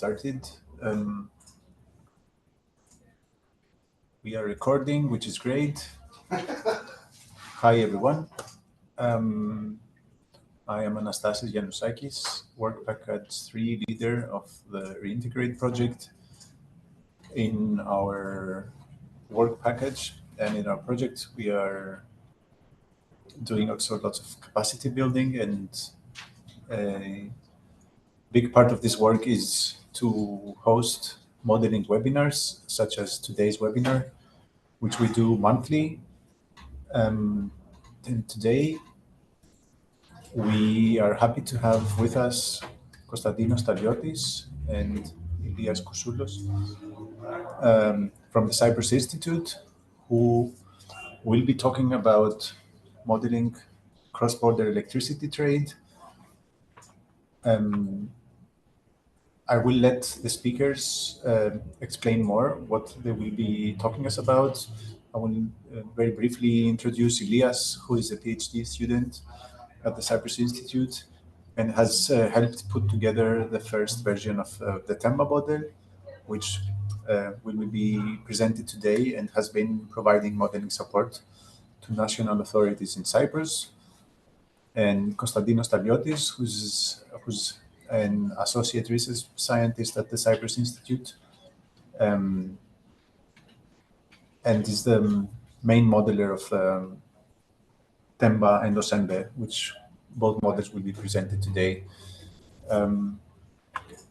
Started. We are recording, which is great. Hi, everyone. I am Anastasis Yannusakis, Work Package 3 leader of the Reintegrate project. In our work package and in our project, we are doing also lots of capacity building, and a big part of this work is to host modeling webinars, such as today's webinar, which we do monthly. And today, we are happy to have with us Konstantinos Stalliotis and Ilias Koussoulos from the Cyprus Institute, who will be talking about modeling cross-border electricity trade. I will let the speakers explain more what they will be talking us about. I will very briefly introduce Ilias, who is a PhD student at the Cyprus Institute and has helped put together the first version of the TEMBA model, which will be presented today and has been providing modeling support to national authorities in Cyprus. And Konstantinos Stalliotis, who's an associate research scientist at the Cyprus Institute, and is the main modeler of TEMBA and OSEMBE, which both models will be presented today.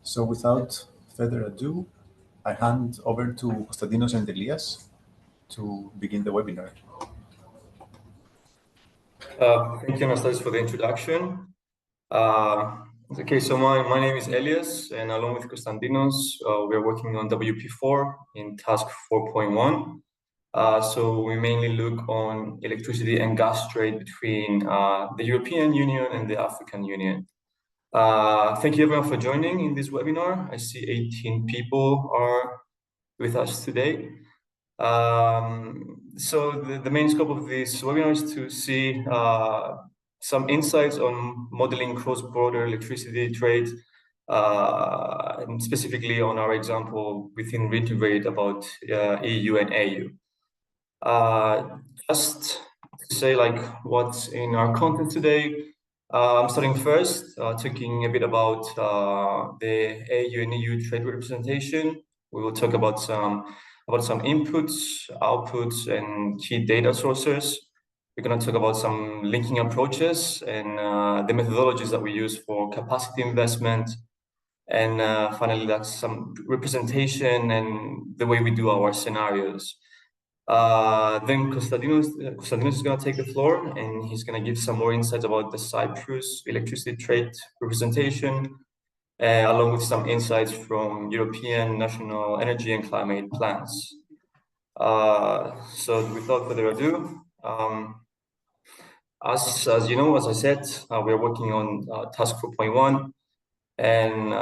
So without further ado, I hand over to Konstantinos and Elias to begin the webinar. Thank you, Anastasis, for the introduction. Okay, so my name is Elias, and along with Konstantinos, we're working on WP4 in task 4.1. So we mainly look on electricity and gas trade between the European Union and the African Union. Thank you everyone for joining in this webinar. I see 18 people are with us today. So the main scope of this webinar is to see some insights on modeling cross-border electricity trade, and specifically on our example within Reintegrate about EU and AU. Just to say what's in our content today. I'm starting first, talking a bit about the AU and EU trade representation. We will talk about some inputs, outputs, and key data sources. We're going to talk about some linking approaches and the methodologies that we use for capacity investment. And finally, that's some representation and the way we do our scenarios. Then Konstantinos is going to take the floor, and he's going to give some more insights about the Cyprus electricity trade representation, along with some insights from European national energy and climate plans. So without further ado, as you know, as I said, we're working on task 4.1. And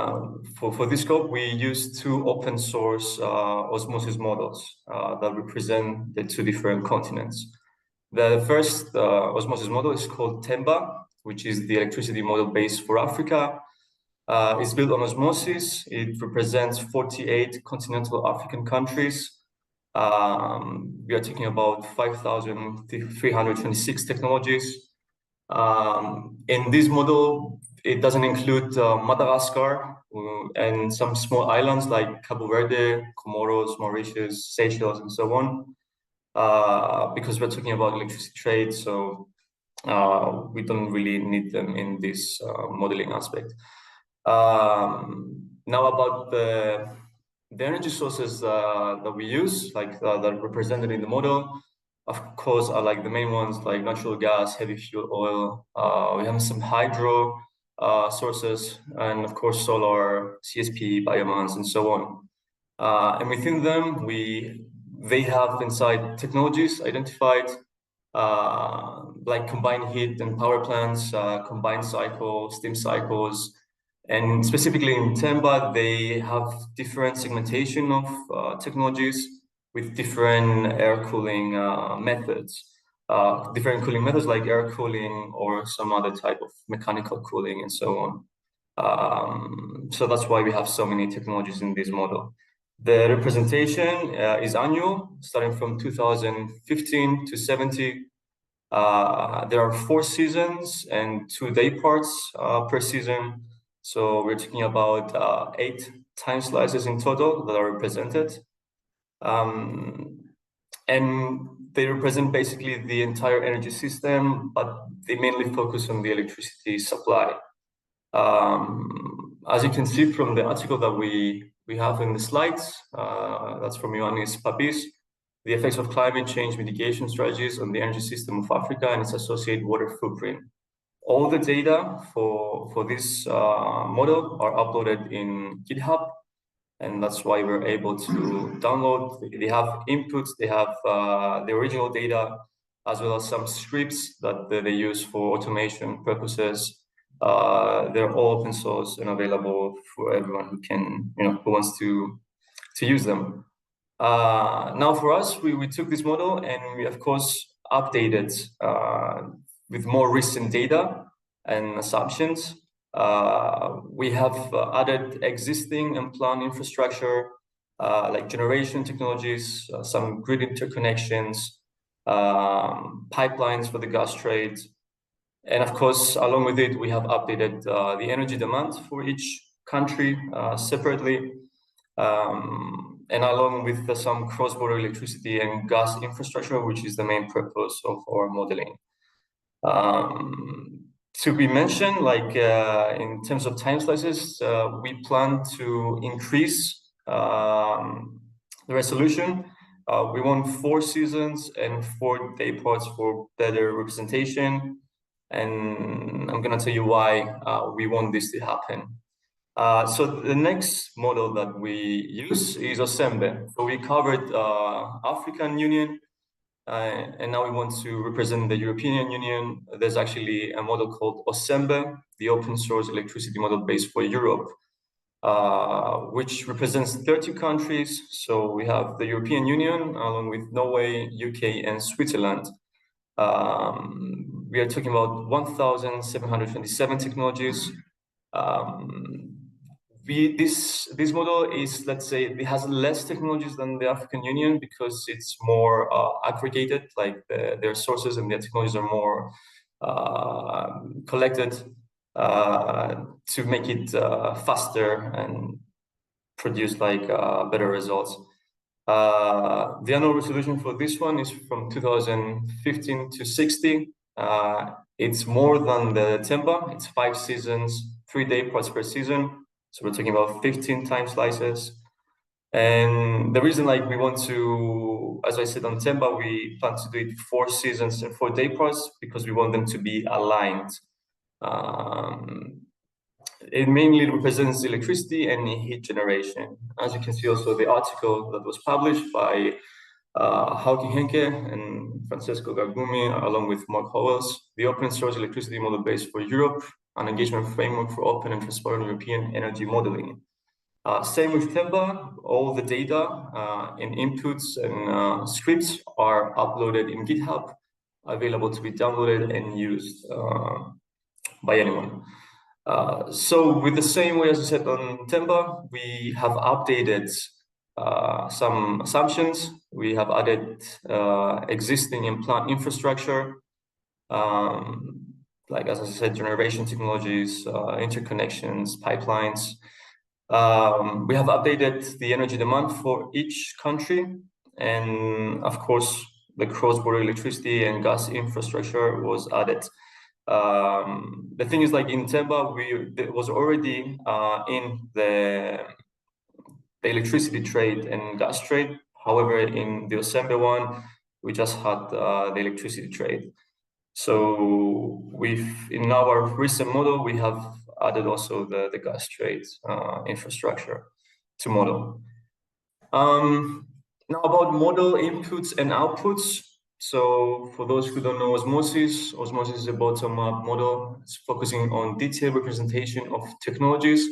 for this scope, we use two open source osmosis models that represent the two different continents. The first osmosis model is called TEMBA, which is the electricity model base for Africa. It's built on osmosis. It represents 48 continental African countries. We are talking about 5,326 technologies. In this model, it doesn't include Madagascar and some small islands like Cabo Verde, Comoros, Mauritius, Seychelles, and so on, because we're talking about electricity trade, so we don't really need them in this modeling aspect. Now about the energy sources that we use, that are represented in the model, of course, are the main ones like natural gas, heavy fuel oil. We have some hydro sources, and of course solar, CSP, biomass, and so on. And within them, they have inside technologies identified, like combined heat and power plants, combined cycle, steam cycles, and specifically in TEMBA, they have different segmentation of technologies with different air cooling methods. Different cooling methods like air cooling or some other type of mechanical cooling and so on. So that's why we have so many technologies in this model. The representation is annual, starting from 2015 to 70. There are 4 seasons and 2 day parts per season. So we're talking about 8 time slices in total that are represented. And they represent basically the entire energy system, but they mainly focus on the electricity supply. As you can see from the article that we have in the slides, that's from Ioannis Papis, the effects of climate change mitigation strategies on the energy system of Africa and its associated water footprint. All the data for this model are uploaded in GitHub, and that's why we're able to download. They have inputs, they have the original data, as well as some scripts that they use for automation purposes. They're all open source and available for everyone who can, who wants to use them. Now for us, we took this model and we of course updated with more recent data and assumptions. We have added existing and planned infrastructure like generation technologies, some grid interconnections, pipelines for the gas trade. And of course, along with it, we have updated the energy demand for each country separately. And along with some cross-border electricity and gas infrastructure, which is the main purpose of our modeling. To be mentioned, like in terms of time slices, we plan to increase the resolution. We want 4 seasons and 4 day parts for better representation. And I'm gonna tell you why we want this to happen. So the next model that we use is OSEMBE. So we covered African Union, and now we want to represent the European Union. There's actually a model called OSEMBE, the open source electricity model base for Europe, which represents 30 countries. So we have the European Union, along with Norway, UK, and Switzerland. We are talking about 1,727 technologies. This model is, let's say, it has less technologies than the African Union because it's more aggregated, like their sources and their technologies are more collected to make it faster and produce like better results. The annual resolution for this one is from 2015 to 60. It's more than the TEMBA. It's 5 seasons, 3 day parts per season. So we're talking about 15 time slices. And the reason like we want to, as I said on TEMBA, we plan to do it 4 seasons and 4 day parts because we want them to be aligned. It mainly represents electricity and heat generation. As you can see also the article that was published by Hauki Henke and Francesco Gargumi, along with Mark Howells, the open source electricity model base for Europe, an engagement framework for open and transparent European energy modeling. Same with TEMBA, all the data and inputs and scripts are uploaded in GitHub, available to be downloaded and used by anyone. So with the same way as I said on TEMBA, we have updated some assumptions. We have added existing and planned infrastructure, like as I said, generation technologies, interconnections, pipelines. We have updated the energy demand for each country, and of course, the cross-border electricity and gas infrastructure was added. The thing is, like in TEMBA, it was already in the electricity trade and gas trade. However, in the OSEMBE one, we just had the electricity trade. So in our recent model, we have added also the gas trade infrastructure to model. Now about model inputs and outputs. So for those who don't know osmosis is a bottom-up model. It's focusing on detailed representation of technologies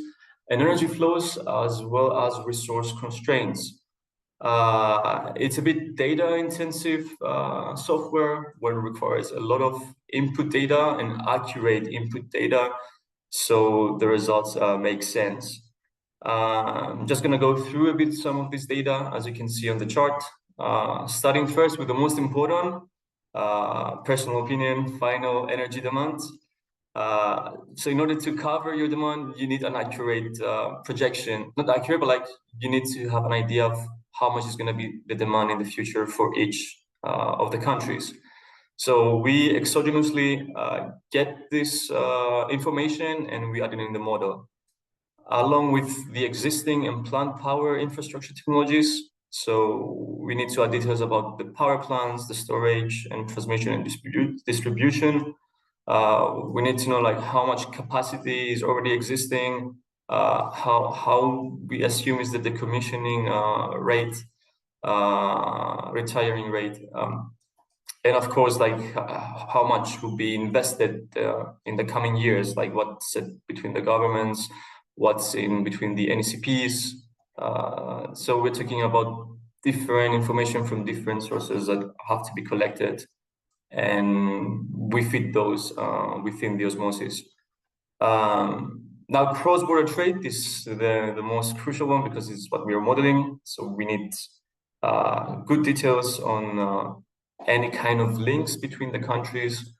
and energy flows, as well as resource constraints. It's a bit data-intensive software where it requires a lot of input data and accurate input data so the results make sense. I'm just going to go through a bit some of this data, as you can see on the chart. Starting first with the most important, personal opinion, final energy demand. So in order to cover your demand, you need an accurate projection. Not accurate, but like you need to have an idea of how much is going to be the demand in the future for each of the countries. So we exogenously get this information and we add it in the model, along with the existing and planned power infrastructure technologies. So we need to add details about the power plants, the storage and transmission and distribution. We need to know like how much capacity is already existing, how we assume is the decommissioning rate, retiring rate, and of course like how much will be invested in the coming years, like what's between the governments, what's in between the NECPs. So we're talking about different information from different sources that have to be collected, and we fit those within the osmosis. Now, cross-border trade is the most crucial one because it's what we are modeling. So we need good details on any kind of links between the countries.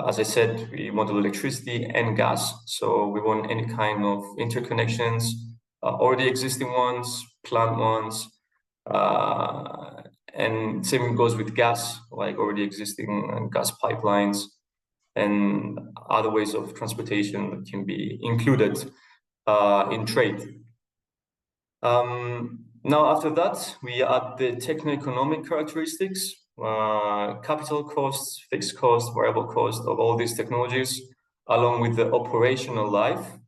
As I said, we model electricity and gas. So we want any kind of interconnections, already existing ones, planned ones, and same goes with gas, like already existing gas pipelines and other ways of transportation that can be included in trade. Now, after that, we add the techno-economic characteristics, capital costs, fixed cost, variable cost of all these technologies, along with the operational life.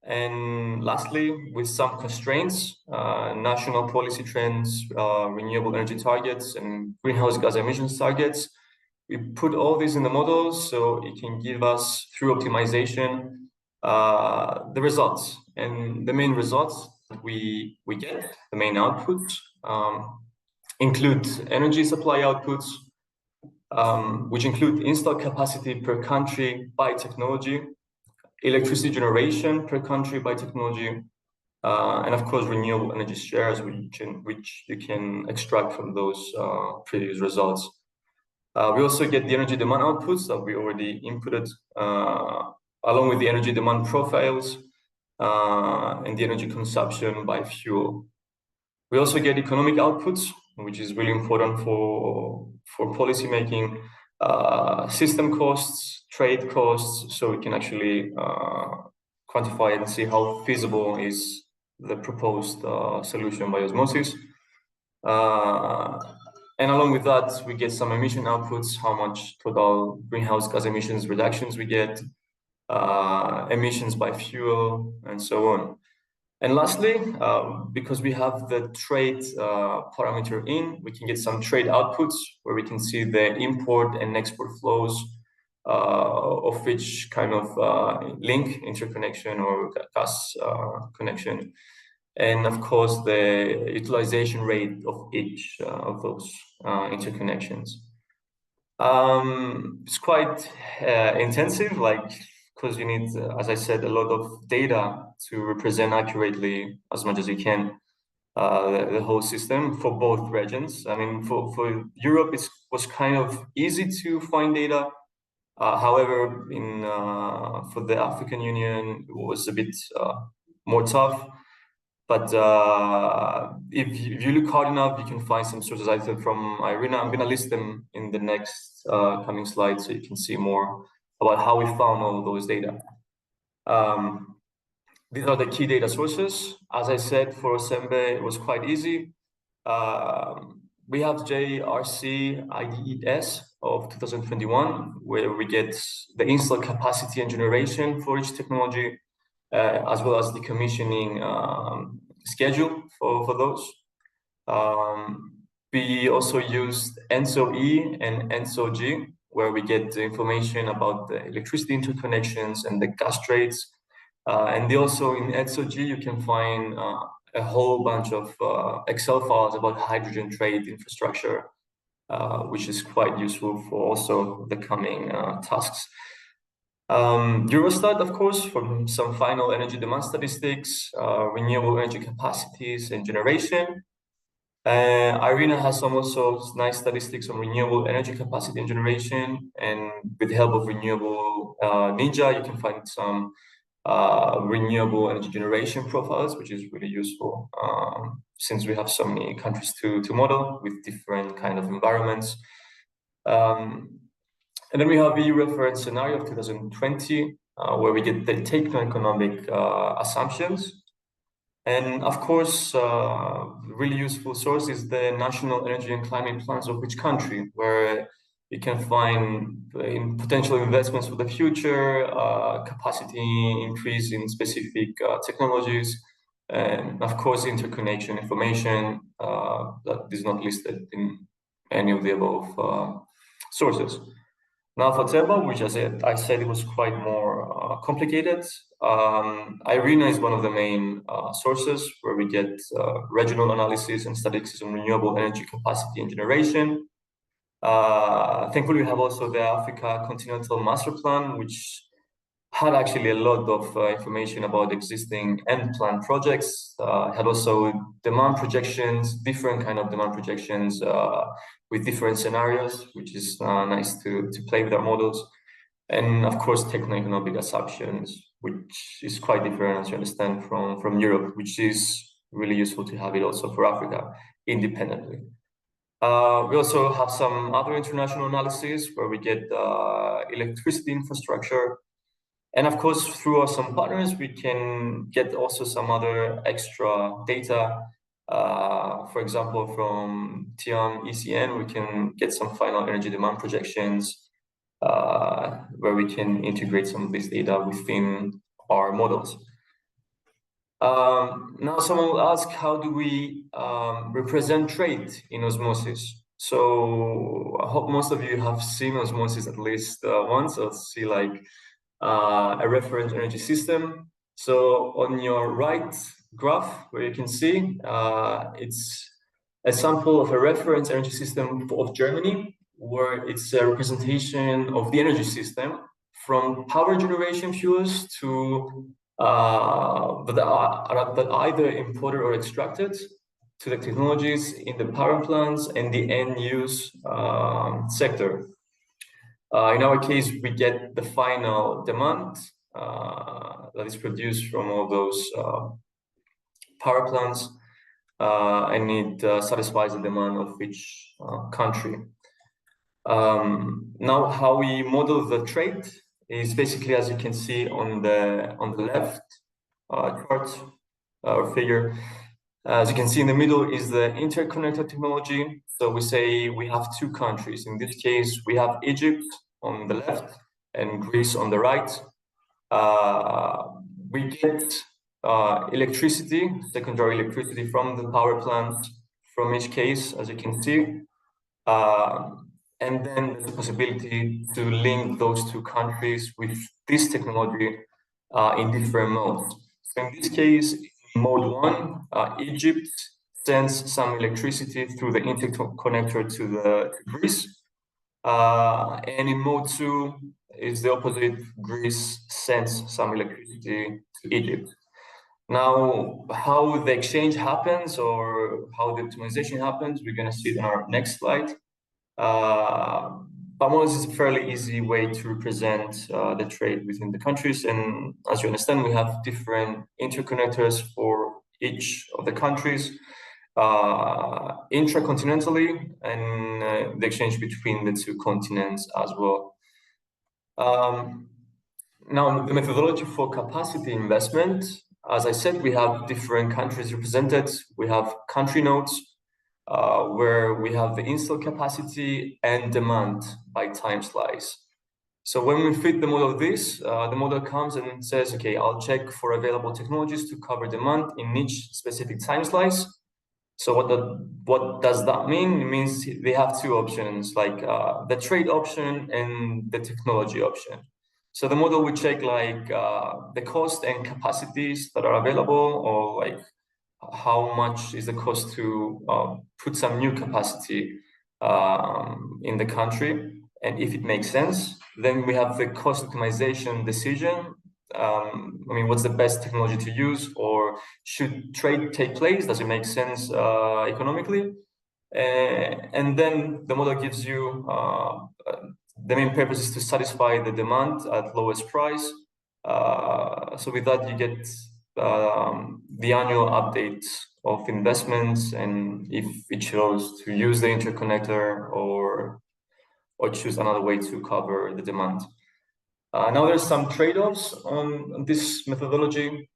And lastly, with some constraints, national policy trends, renewable energy targets, and greenhouse gas emissions targets. We put all these in the model so it can give us, through optimization, the results. And the main results we get, the main outputs, include energy supply outputs, which include installed capacity per country by technology, electricity generation per country by technology, and of course renewable energy shares, which you can extract from those previous results. We also get the energy demand outputs that we already inputted, along with the energy demand profiles and the energy consumption by fuel. We also get economic outputs, which is really important for policy making, system costs, trade costs, so we can actually quantify and see how feasible is the proposed solution by osmosis. And along with that, we get some emission outputs, how much total greenhouse gas emissions reductions we get, emissions by fuel, and so on. And lastly, because we have the trade parameter in, we can get some trade outputs where we can see the import and export flows of which kind of link, interconnection or gas connection. And of course, the utilization rate of each of those interconnections. It's quite intensive, like, because you need, as I said, a lot of data to represent accurately as much as you can the whole system for both regions. I mean, for Europe, it was kind of easy to find data. However, for the African Union, it was a bit more tough. But if you look hard enough, you can find some sources. I think from IRENA, I'm going to list them in the next coming slides so you can see more about how we found all those data. These are the key data sources. As I said, for Osembe, it was quite easy. We have JRC IDES of 2021, where we get the installed capacity and generation for each technology, as well as the commissioning schedule for those. We also used ENSO-E and ENSO-G, where we get the information about the electricity interconnections and the gas trades. And also in ENSO-G, you can find a whole bunch of Excel files about hydrogen trade infrastructure, which is quite useful for also the coming tasks. Eurostat, of course, for some final energy demand statistics, renewable energy capacities and generation. IRENA has some also nice statistics on renewable energy capacity and generation, and with the help of Renewable Ninja, you can find some renewable energy generation profiles, which is really useful since we have so many countries to model with different kind of environments. And then we have the reference scenario of 2020, where we get the techno-economic assumptions. And of course, really useful source is the national energy and climate plans of each country, where you can find potential investments for the future, capacity increase in specific technologies, and of course, interconnection information that is not listed in any of the above sources. Now for TEBA, which I said it was quite more complicated, IRENA is one of the main sources where we get regional analysis and statistics on renewable energy capacity and generation. Thankfully, we have also the Africa Continental Master Plan, which had actually a lot of information about existing and planned projects. Had also demand projections, different kind of demand projections with different scenarios, which is nice to play with our models. And of course, techno-economic assumptions, which is quite different, as you understand, from Europe, which is really useful to have it also for Africa independently. We also have some other international analysis where we get electricity infrastructure. And of course, through some partners, we can get also some other extra data. For example, from TION ECN, we can get some final energy demand projections where we can integrate some of this data within our models. Now someone will ask, how do we represent trade in osmosis? So I hope most of you have seen osmosis at least once, or see like a reference energy system. So on your right graph, where you can see, it's a sample of a reference energy system of Germany, where it's a representation of the energy system from power generation fuels to that are either imported or extracted, to the technologies in the power plants and the end use sector. In our case, we get the final demand that is produced from all those power plants, and it satisfies the demand of each country. Now, how we model the trade is basically, as you can see on the left chart or figure. As you can see in the middle is the interconnector technology. So we say we have two countries. In this case, we have Egypt on the left and Greece on the right. We get electricity, secondary electricity from the power plant from each case, as you can see. And then there's the possibility to link those two countries with this technology in different modes. So in this case, in mode 1, Egypt sends some electricity through the interconnector to Greece. And in mode 2 is the opposite. Greece sends some electricity to Egypt. Now, how the exchange happens or how the optimization happens, we're going to see it in our next slide. But more is a fairly easy way to represent the trade within the countries. And as you understand, we have different interconnectors for each of the countries, intracontinentally, and the exchange between the two continents as well. Now, the methodology for capacity investment, as I said, we have different countries represented. We have country nodes, where we have the install capacity and demand by time slice. So when we fit the model of this, the model comes and says, okay, I'll check for available technologies to cover demand in each specific time slice. So what does that mean? It means they have two options, like the trade option and the technology option. So the model will check like the cost and capacities that are available, or like how much is the cost to put some new capacity in the country. And if it makes sense, then we have the cost optimization decision. I mean, what's the best technology to use, or should trade take place? Does it make sense economically? And then the model gives you the main purpose is to satisfy the demand at lowest price. So with that, you get the annual update of investments, and if it chose to use the interconnector or choose another way to cover the demand. Now there's some trade-offs on this methodology.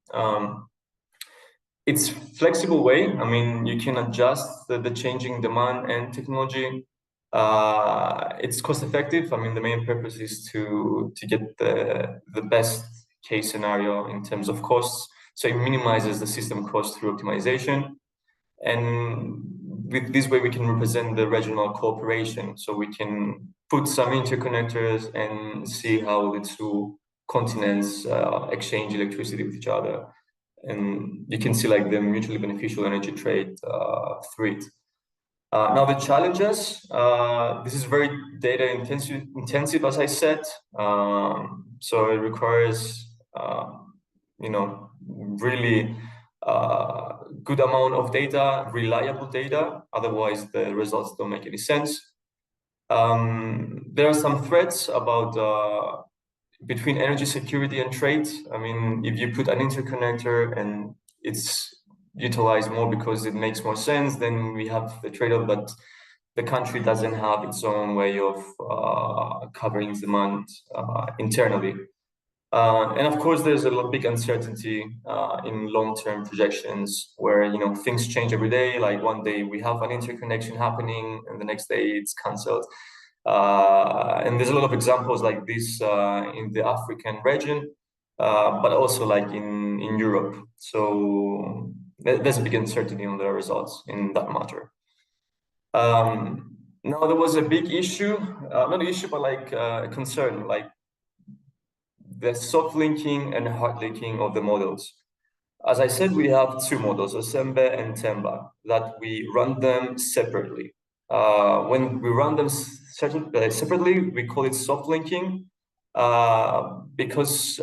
It's flexible way. I mean, you can adjust the changing demand and technology. It's cost effective. I mean, the main purpose is to get the best case scenario in terms of costs. So it minimizes the system cost through optimization. And with this way, we can represent the regional cooperation. So we can put some interconnectors and see how the two continents exchange electricity with each other. And you can see like the mutually beneficial energy trade through it. Now the challenges, this is very data intensive, as I said. So it requires, really good amount of data, reliable data. Otherwise, the results don't make any sense. There are some threats about between energy security and trade. I mean, if you put an interconnector and it's utilized more because it makes more sense, then we have the trade-off that the country doesn't have its own way of covering demand internally. And of course, there's a big uncertainty in long-term projections where, things change every day. Like one day we have an interconnection happening and the next day it's canceled. And there's a lot of examples like this in the African region, but also like in Europe. So there's a big uncertainty on the results in that matter. Now there was a big issue, not an issue, but like a concern, like the soft linking and hard linking of the models. As I said, we have two models, Osembe and Temba, that we run them separately. When we run them separately, we call it soft linking because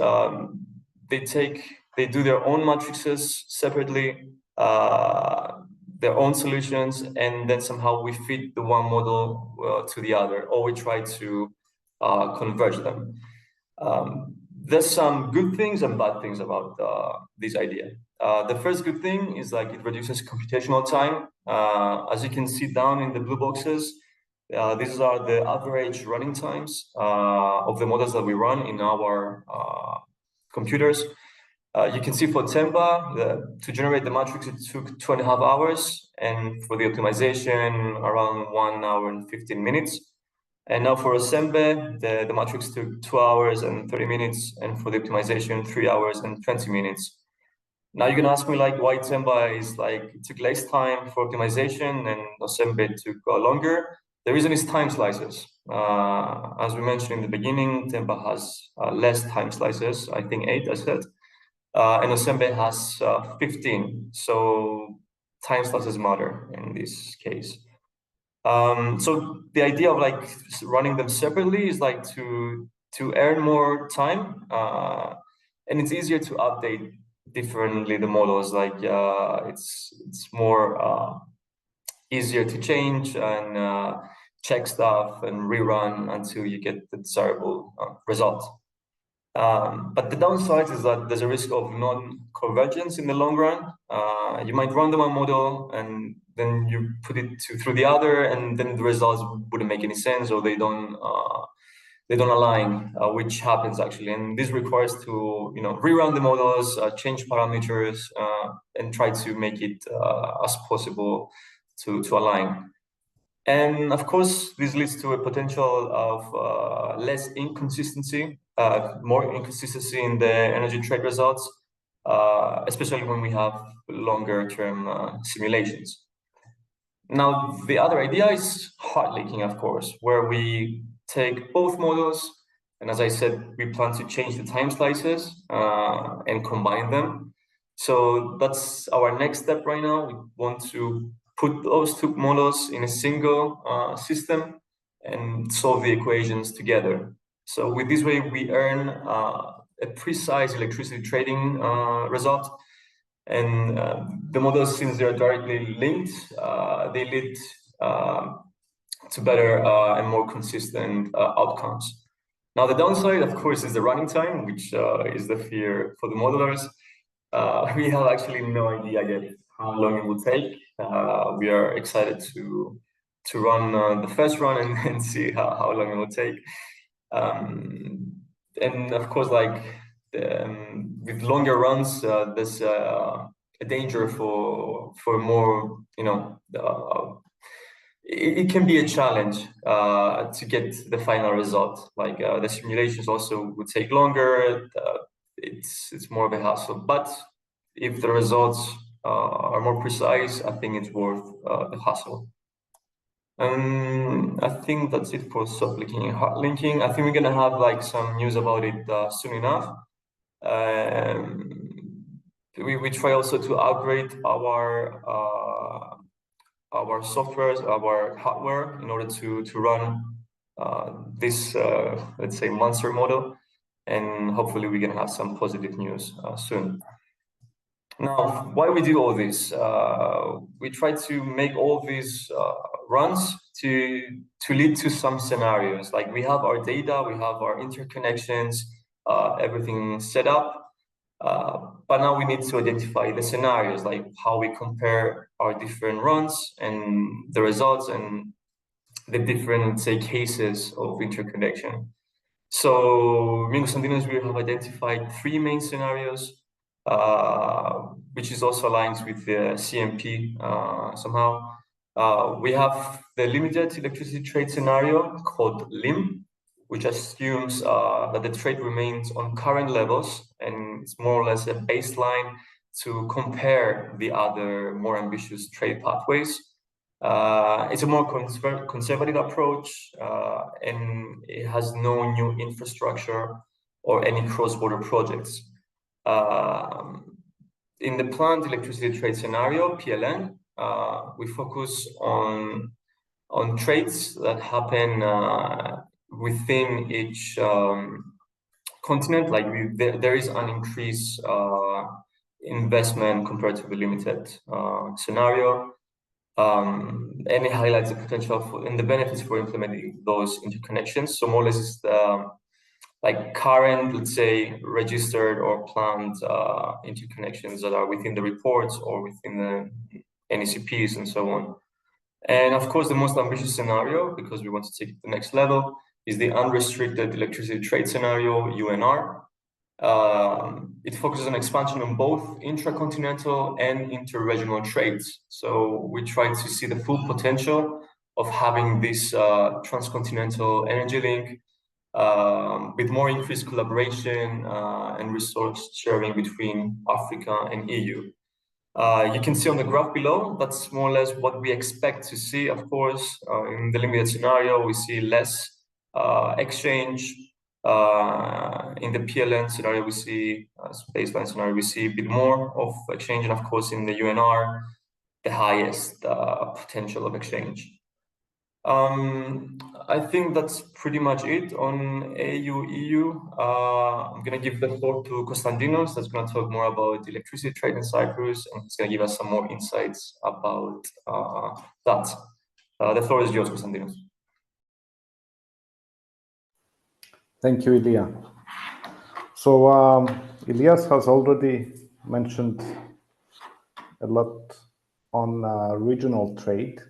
they do their own matrices separately, their own solutions, and then somehow we fit the one model to the other, or we try to converge them. There's some good things and bad things about this idea. The first good thing is like it reduces computational time. As you can see down in the blue boxes, these are the average running times of the models that we run in our computers. You can see for Temba, to generate the matrix, it took 2.5 hours, and for the optimization, around 1 hour and 15 minutes. And now for Osembe, the matrix took 2 hours and 30 minutes, and for the optimization, 3 hours and 20 minutes. Now you can ask me like why Temba is like, it took less time for optimization and Osembe took longer. The reason is time slices. As we mentioned in the beginning, Temba has less time slices, I think 8, I said. And Osembe has 15. So time slices matter in this case. So the idea of like running them separately is like to earn more time, and it's easier to update differently the models. Like it's more easier to change and check stuff and rerun until you get the desirable result. But the downside is that there's a risk of non-convergence in the long run. You might run the one model and then you put it through the other, and then the results wouldn't make any sense, or they don't align, which happens actually. And this requires to rerun the models, change parameters, and try to make it as possible to align. And of course, this leads to a potential of less inconsistency, more inconsistency in the energy trade results, especially when we have longer term simulations. Now, the other idea is hard linking, of course, where we take both models, and as I said, we plan to change the time slices and combine them. So that's our next step right now. We want to put those two models in a single system and solve the equations together. So with this way, we earn a precise electricity trading result. And the models, since they're directly linked, they lead to better and more consistent outcomes. Now, the downside, of course, is the running time, which is the fear for the modelers. We have actually no idea yet how long it will take. We are excited to run the first run and see how long it will take. And of course, like with longer runs, there's a danger for more, it can be a challenge to get the final result. Like the simulations also would take longer. It's more of a hassle. But if the results are more precise, I think it's worth the hassle. I think that's it for soft linking and hard linking. I think we're gonna have like some news about it soon enough. We try also to upgrade our software, our hardware, in order to run this let's say monster model, and hopefully we're gonna have some positive news soon. Now, why we do all this? We try to make all these runs to lead to some scenarios. Like we have our data, we have our interconnections, everything set up. But now we need to identify the scenarios, like how we compare our different runs and the results and the different, say, cases of interconnection. So, me and Konstantinos, we have identified 3 main scenarios, which is also aligns with the CMP somehow. We have the limited electricity trade scenario called LIM, which assumes that the trade remains on current levels, and it's more or less a baseline to compare the other more ambitious trade pathways. It's a more conservative approach, and it has no new infrastructure or any cross-border projects. In the planned electricity trade scenario, PLN, we focus on trades that happen within each continent. Like there is an increased investment compared to the limited scenario. And it highlights the potential and the benefits for implementing those interconnections. So more or less is like current, let's say, registered or planned interconnections that are within the reports or within the NECPs and so on. And of course, the most ambitious scenario, because we want to take it to the next level, is the unrestricted electricity trade scenario, UNR. It focuses on expansion on both intracontinental and interregional trades. So we try to see the full potential of having this transcontinental energy link with more increased collaboration and resource sharing between Africa and EU. You can see on the graph below, that's more or less what we expect to see. Of course, in the limited scenario, we see less exchange. In the PLN scenario, we see baseline scenario, we see a bit more of exchange, and of course, in the UNR, the highest potential of exchange. I think that's pretty much it on AU-EU. I'm going to give the floor to Konstantinos, that's going to talk more about electricity trade in Cyprus, and he's going to give us some more insights about that. The floor is yours, Konstantinos. Thank you, Ilya. So Elias has already mentioned a lot on regional trade.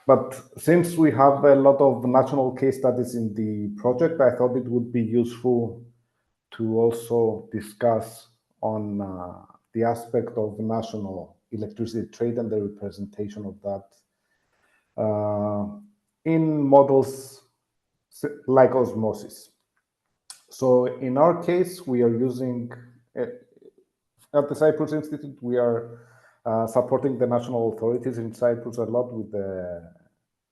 But since we have a lot of national case studies in the project, I thought it would be useful to also discuss on the aspect of national electricity trade and the representation of that in models like osmosis. So in our case, we are using, at the Cyprus Institute, we are supporting the national authorities in Cyprus a lot with the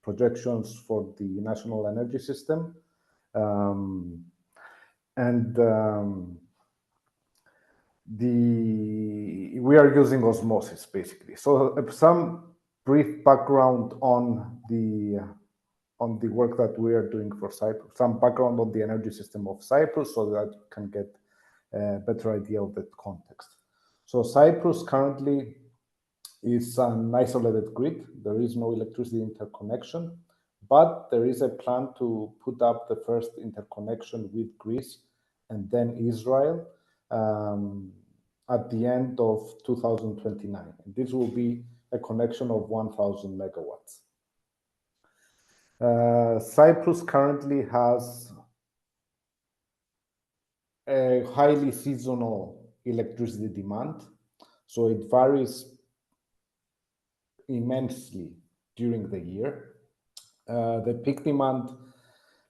projections for the national energy system. We are using osmosis, basically. So some brief background on the work that we are doing for Cyprus, some background on the energy system of Cyprus so that you can get a better idea of the context. So Cyprus currently is an isolated grid. There is no electricity interconnection, but there is a plan to put up the first interconnection with Greece and then Israel at the end of 2029. And this will be a connection of 1,000 megawatts. Cyprus currently has a highly seasonal electricity demand, so it varies immensely during the year. The peak demand,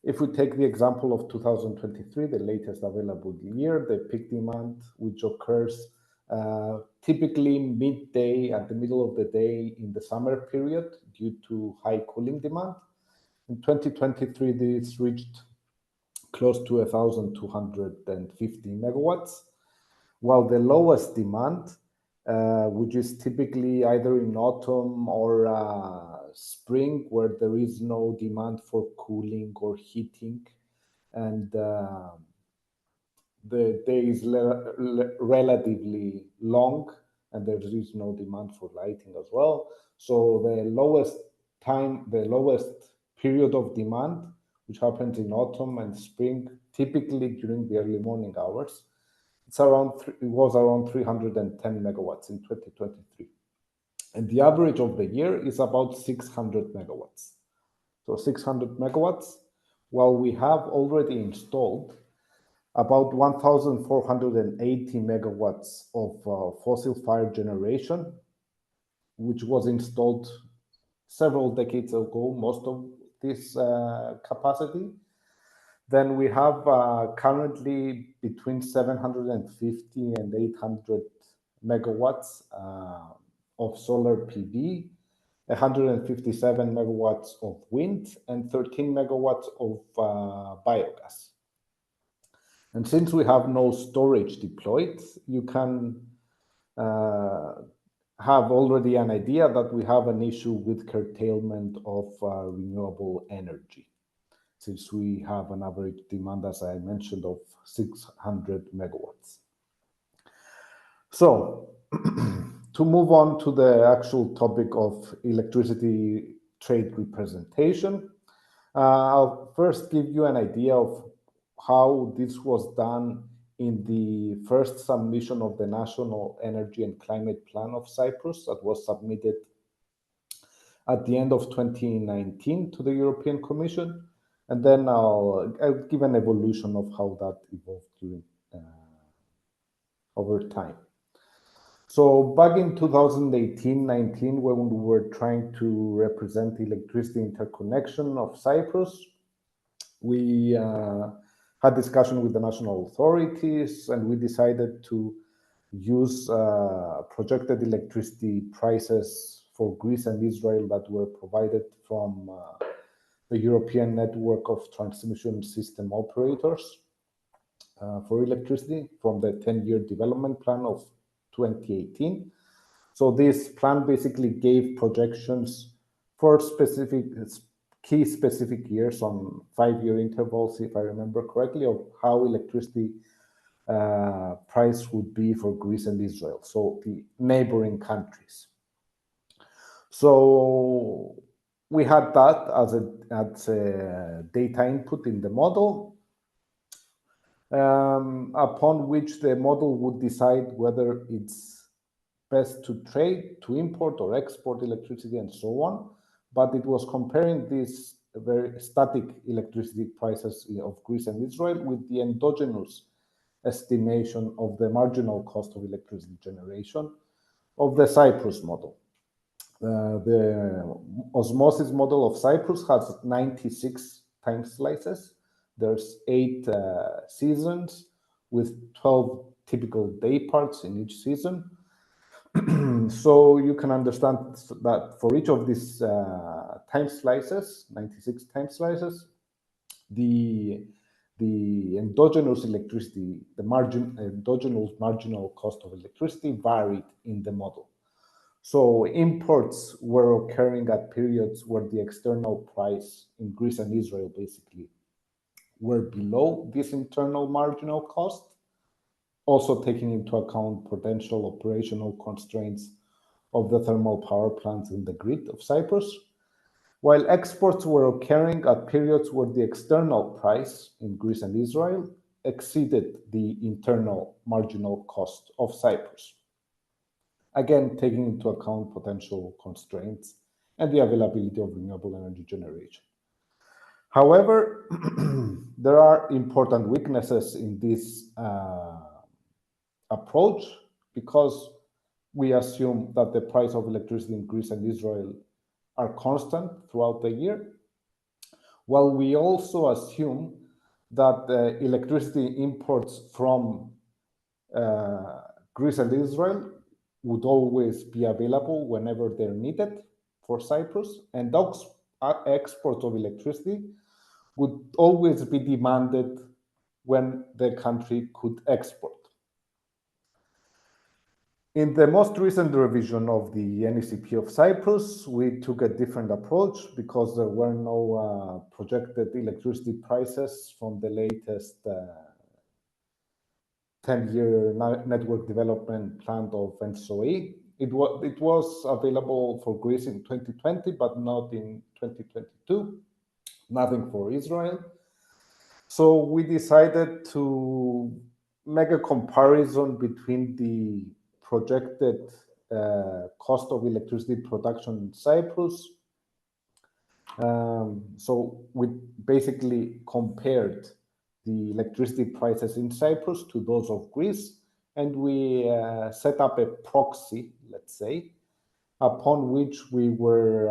if we take the example of 2023, the latest available year, the peak demand, which occurs typically midday, at the middle of the day in the summer period due to high cooling demand. In 2023, this reached close to 1,250 megawatts, while the lowest demand, which is typically either in autumn or spring, where there is no demand for cooling or heating, and the day is relatively long, and there is no demand for lighting as well. So the lowest period of demand, which happens in autumn and spring, typically during the early morning hours, it was around 310 megawatts in 2023. And the average of the year is about 600 megawatts. So 600 megawatts, while we have already installed about 1,480 megawatts of fossil-fired generation, which was installed several decades ago, most of this capacity. Then we have currently between 750 and 800 megawatts of solar PV, 157 megawatts of wind, and 13 megawatts of biogas. And since we have no storage deployed, you can have already an idea that we have an issue with curtailment of renewable energy, since we have an average demand, as I mentioned, of 600 megawatts. So to move on to the actual topic of electricity trade representation, I'll first give you an idea of how this was done in the first submission of the National Energy and Climate Plan of Cyprus that was submitted at the end of 2019 to the European Commission. And then I'll give an evolution of how that evolved over time. So back in 2018-19, when we were trying to represent the electricity interconnection of Cyprus, we had discussion with the national authorities, and we decided to use projected electricity prices for Greece and Israel that were provided from the European Network of Transmission System Operators for electricity from the 10-year development plan of 2018. So this plan basically gave projections for key specific years on 5-year intervals, if I remember correctly, of how electricity price would be for Greece and Israel, so the neighboring countries. So we had that as a data input in the model, upon which the model would decide whether it's best to trade, to import or export electricity, and so on. But it was comparing these very static electricity prices of Greece and Israel with the endogenous estimation of the marginal cost of electricity generation of the Cyprus model. The osmosis model of Cyprus has 96 time slices. There's 8 seasons with 12 typical day parts in each season. So you can understand that for each of these time slices, 96 time slices, the endogenous electricity, the endogenous marginal cost of electricity varied in the model. So imports were occurring at periods where the external price in Greece and Israel basically were below this internal marginal cost, also taking into account potential operational constraints of the thermal power plants in the grid of Cyprus, while exports were occurring at periods where the external price in Greece and Israel exceeded the internal marginal cost of Cyprus. Again, taking into account potential constraints and the availability of renewable energy generation. However, there are important weaknesses in this approach because we assume that the price of electricity in Greece and Israel are constant throughout the year, while we also assume that the electricity imports from Greece and Israel would always be available whenever they're needed for Cyprus, and exports of electricity would always be demanded when the country could export. In the most recent revision of the NECP of Cyprus, we took a different approach because there were no projected electricity prices from the latest 10-year network development plan of NSOE. It was available for Greece in 2020, but not in 2022, nothing for Israel. So we decided to make a comparison between the projected cost of electricity production in Cyprus. So we basically compared the electricity prices in Cyprus to those of Greece, and we set up a proxy, let's say, upon which we were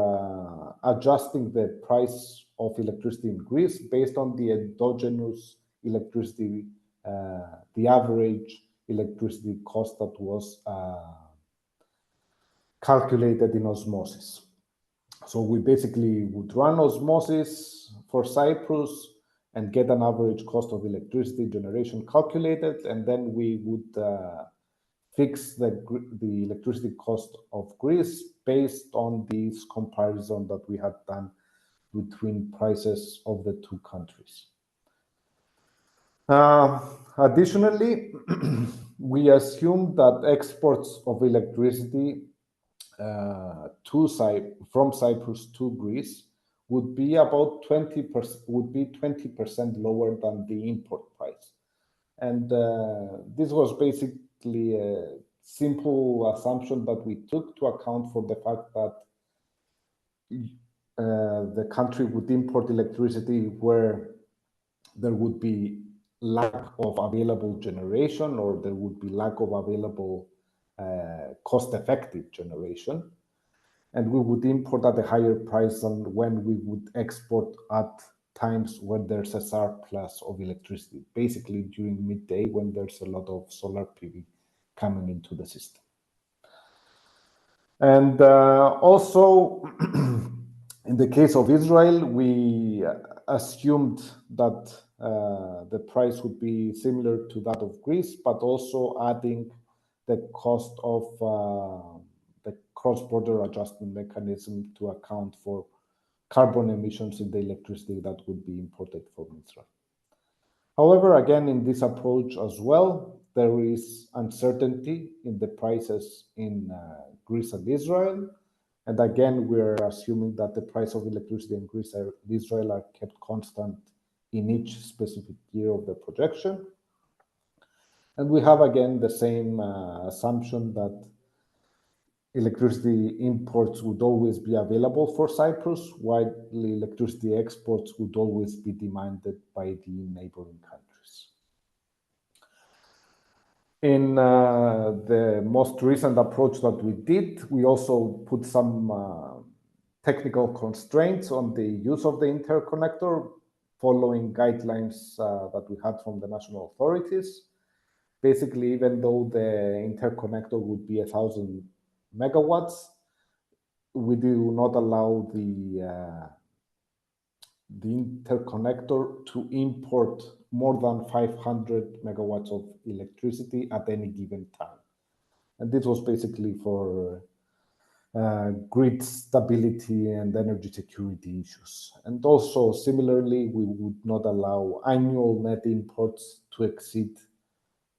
adjusting the price of electricity in Greece based on the endogenous electricity, the average electricity cost that was calculated in osmosis. So we basically would run osmosis for Cyprus and get an average cost of electricity generation calculated, and then we would fix the electricity cost of Greece based on this comparison that we had done between prices of the two countries. Additionally, we assume that exports of electricity from Cyprus to Greece would be about 20% lower than the import price, and this was basically a simple assumption that we took to account for the fact that the country would import electricity where there would be lack of available generation, or there would be lack of available cost-effective generation, and we would import at a higher price than when we would export at times when there's a surplus of electricity, basically during midday when there's a lot of solar PV coming into the system. And also, in the case of Israel, we assumed that the price would be similar to that of Greece, but also adding the cost of the cross-border adjustment mechanism to account for carbon emissions in the electricity that would be imported from Israel. However, again, in this approach as well, there is uncertainty in the prices in Greece and Israel. And again, we're assuming that the price of electricity in Greece and Israel are kept constant in each specific year of the projection. And we have, again, the same assumption that electricity imports would always be available for Cyprus, while the electricity exports would always be demanded by the neighboring countries. In the most recent approach that we did, we also put some technical constraints on the use of the interconnector, following guidelines that we had from the national authorities. Basically, even though the interconnector would be 1,000 megawatts, we do not allow the interconnector to import more than 500 megawatts of electricity at any given time. And this was basically for grid stability and energy security issues. And also, similarly, we would not allow annual net imports to exceed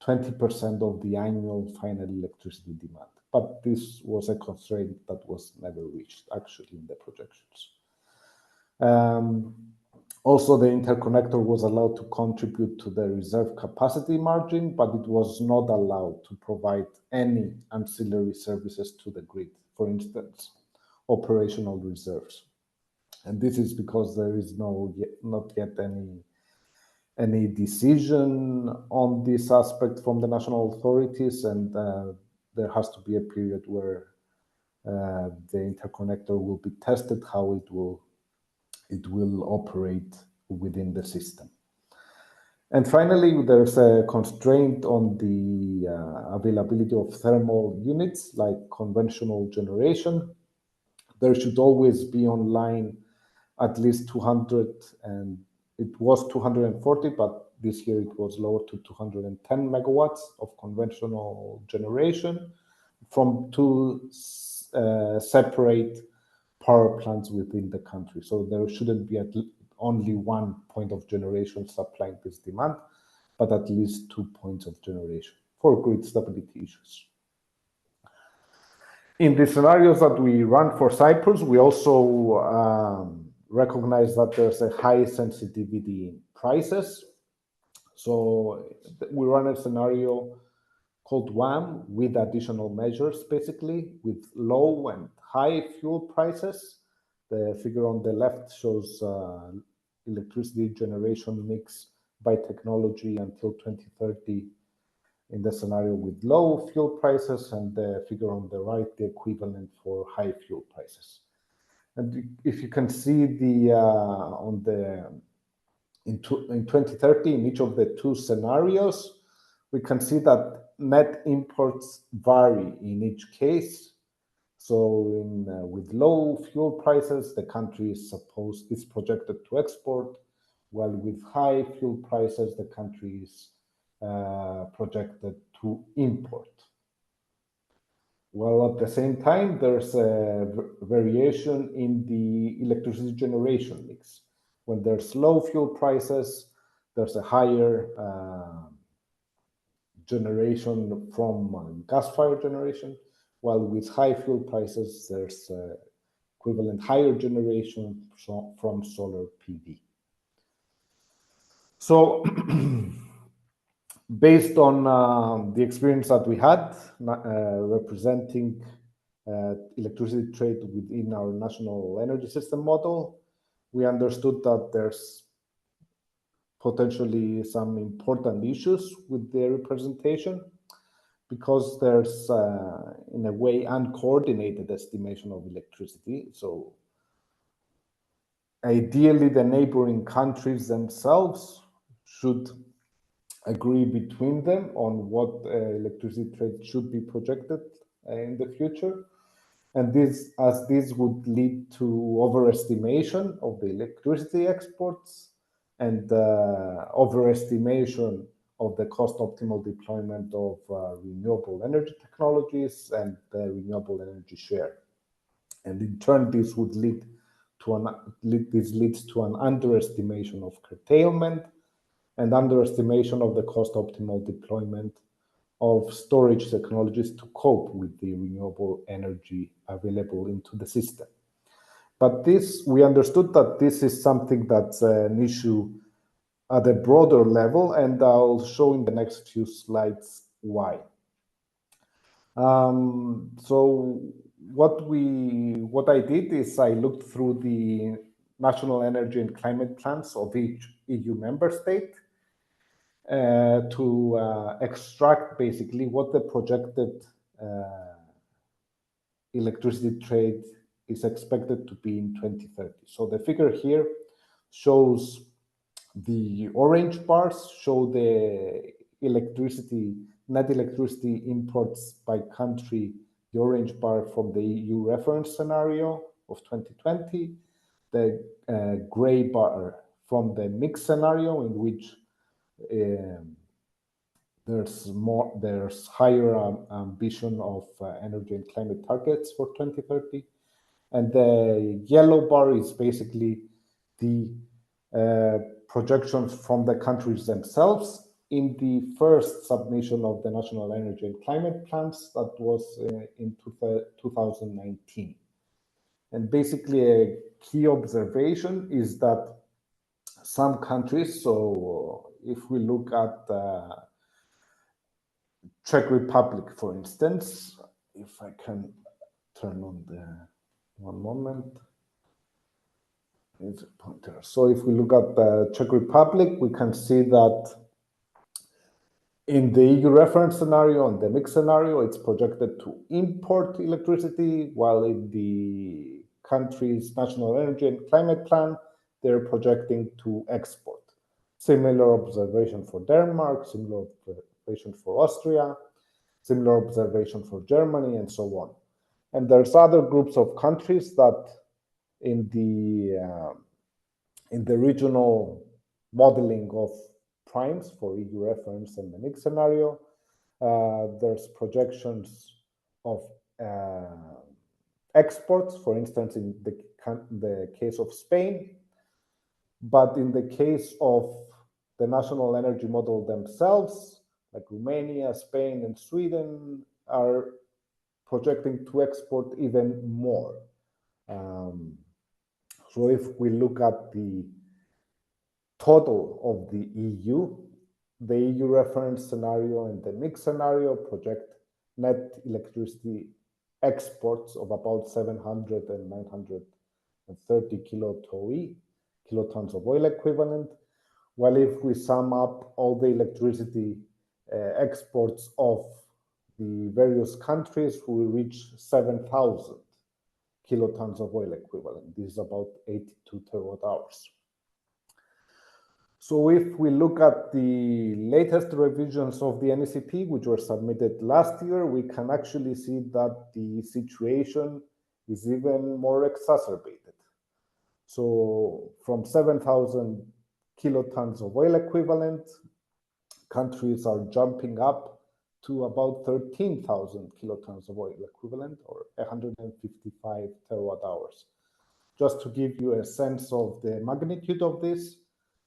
20% of the annual final electricity demand. But this was a constraint that was never reached, actually, in the projections. Also, the interconnector was allowed to contribute to the reserve capacity margin, but it was not allowed to provide any ancillary services to the grid, for instance, operational reserves. And this is because there is not yet any decision on this aspect from the national authorities, and there has to be a period where the interconnector will be tested, how it will operate within the system. And finally, there's a constraint on the availability of thermal units like conventional generation. There should always be online at least 200, and it was 240, but this year it was lowered to 210 megawatts of conventional generation from two separate power plants within the country. So there shouldn't be only one point of generation supplying this demand, but at least 2 points of generation for grid stability issues. In the scenarios that we run for Cyprus, we also recognize that there's a high sensitivity in prices. So we run a scenario called WAM with additional measures, basically, with low and high fuel prices. The figure on the left shows electricity generation mix by technology until 2030 in the scenario with low fuel prices, and the figure on the right, the equivalent for high fuel prices. And if you can see in 2030, in each of the two scenarios, we can see that net imports vary in each case. So with low fuel prices, the country is projected to export, while with high fuel prices, the country is projected to import. Well, at the same time, there's a variation in the electricity generation mix. When there's low fuel prices, there's a higher generation from gas-fired generation, while with high fuel prices, there's equivalent higher generation from solar PV. So based on the experience that we had representing electricity trade within our national energy system model, we understood that there's potentially some important issues with the representation, because there's, in a way, uncoordinated estimation of electricity. So ideally, the neighboring countries themselves should agree between them on what electricity trade should be projected in the future. And this would lead to overestimation of the electricity exports and overestimation of the cost-optimal deployment of renewable energy technologies and the renewable energy share. And in turn, this would leads to an underestimation of curtailment and underestimation of the cost-optimal deployment of storage technologies to cope with the renewable energy available into the system. But we understood that this is something that's an issue at a broader level, and I'll show in the next few slides why. So what I did is I looked through the national energy and climate plans of each EU member state to extract basically what the projected electricity trade is expected to be in 2030. So the figure here shows the orange bars show the net electricity imports by country, the orange bar from the EU reference scenario of 2020, the gray bar from the mixed scenario in which the there's higher ambition of energy and climate targets for 2030. And the yellow bar is basically the projections from the countries themselves in the first submission of the National Energy and Climate Plans that was in 2019. And basically a key observation is that some countries, so if we look at Czech Republic, for instance, if I can turn on the, one moment, it's a pointer. So if we look at the Czech Republic, we can see that in the EU reference scenario and the mixed scenario, it's projected to import electricity, while in the country's National Energy and Climate Plan, they're projecting to export. Similar observation for Denmark, similar observation for Austria, similar observation for Germany, and so on. And there's other groups of countries that in the regional modeling of primes for EU reference and the mixed scenario, there's projections of exports, for instance, in the case of Spain. But in the case of the national energy model themselves, like Romania, Spain, and Sweden, are projecting to export even more. So if we look at the total of the EU reference scenario and the mixed scenario project net electricity exports of about 700 and 930 kilotons of oil equivalent, while if we sum up all the electricity exports of the various countries, we reach 7,000 kilotons of oil equivalent. This is about 82 terawatt hours. So if we look at the latest revisions of the NECP, which were submitted last year, we can actually see that the situation is even more exacerbated. So from 7,000 kilotons of oil equivalent, countries are jumping up to about 13,000 kilotons of oil equivalent, or 155 terawatt hours. Just to give you a sense of the magnitude of this,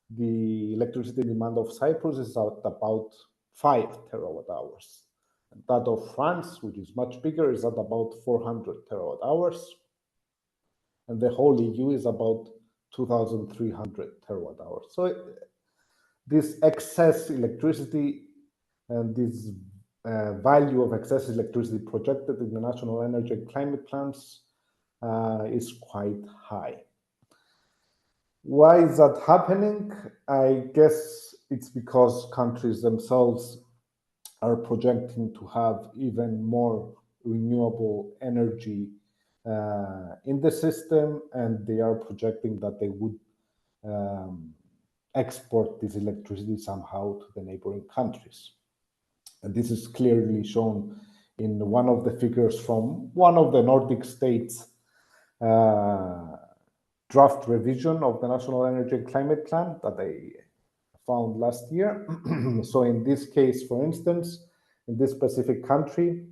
the electricity demand of Cyprus is at about 5 terawatt hours. And that of France, which is much bigger, is at about 400 terawatt hours. And the whole EU is about 2,300 terawatt hours. So this excess electricity and this value of excess electricity projected in the National Energy and Climate Plans is quite high. Why is that happening? I guess it's because countries themselves are projecting to have even more renewable energy in the system, and they are projecting that they would export this electricity somehow to the neighboring countries. And this is clearly shown in one of the figures from one of the Nordic states draft revision of the National Energy and Climate Plan that I found last year. So in this case, for instance, in this specific country,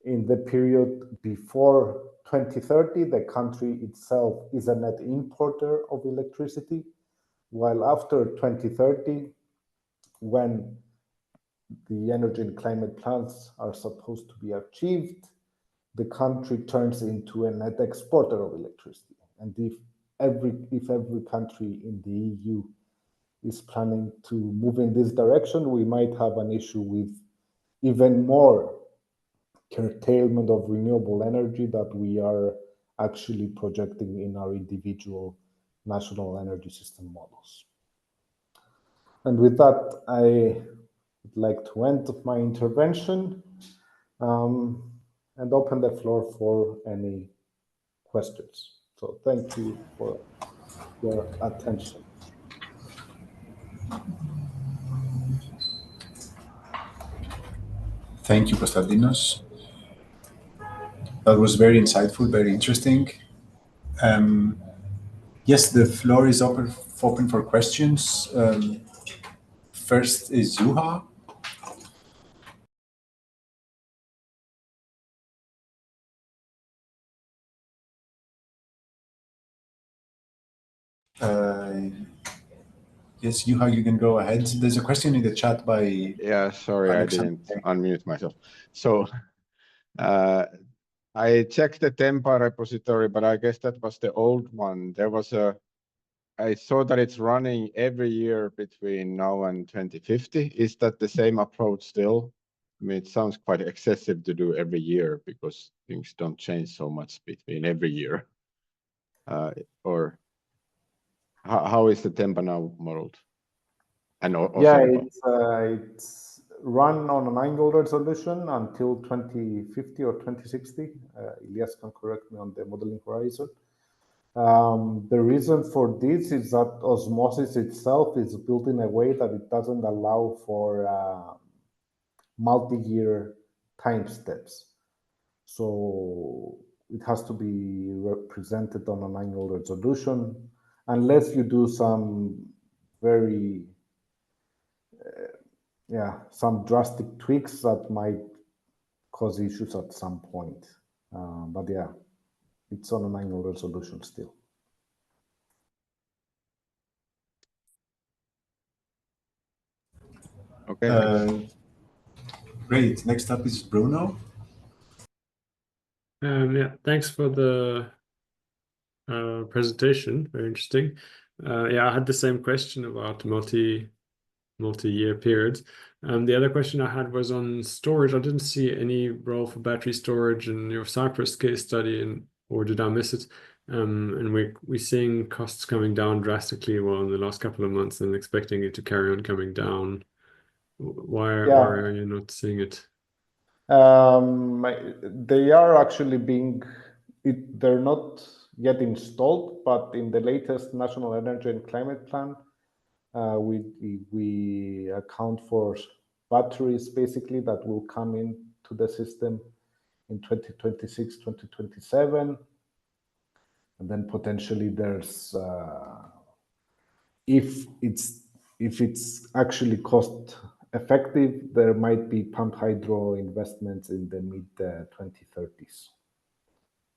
in the period before 2030, the country itself is a net importer of electricity, while after 2030, when the energy and climate plans are supposed to be achieved, the country turns into a net exporter of electricity. And if every country in the EU is planning to move in this direction, we might have an issue with even more curtailment of renewable energy that we are actually projecting in our individual national energy system models. And with that, I would like to end my intervention and open the floor for any questions. So thank you for your attention. Thank you, Konstantinos. That was very insightful, very interesting. Yes, the floor is open for questions. First is Juha. Yes, Juha, you can go ahead. There's a question in the chat by Yeah, sorry, Alexander. I didn't unmute myself. So I checked the Tempa repository, but I guess that was the old one. I saw that it's running every year between now and 2050. Is that the same approach still? I mean, it sounds quite excessive to do every year because things don't change so much between every year. Or how is the Tempa now modeled? And Yeah, Osempa? it's run on a 9-gold resolution until 2050 or 2060. Elias can correct me on the modeling horizon. The reason for this is that osmosis itself is built in a way that it doesn't allow for multi-year time steps. So it has to be represented on a 9-gold resolution, unless you do some very some drastic tweaks that might cause issues at some point. But yeah, it's on a 9-gold resolution still. Okay. Great. Next up is Bruno. Yeah, thanks for the presentation. Very interesting. Yeah, I had the same question about multi-year periods. The other question I had was on storage. I didn't see any role for battery storage in your Cyprus case study, or did I miss it? And we're seeing costs coming down drastically, in the last couple of months, and expecting it to carry on coming down. Why are you not seeing it? They are actually they're not yet installed, but in the latest National Energy and Climate Plan, we account for batteries basically that will come into the system in 2026, 2027. And then potentially there's, if it's actually cost effective, there might be pumped hydro investments in the mid 2030s.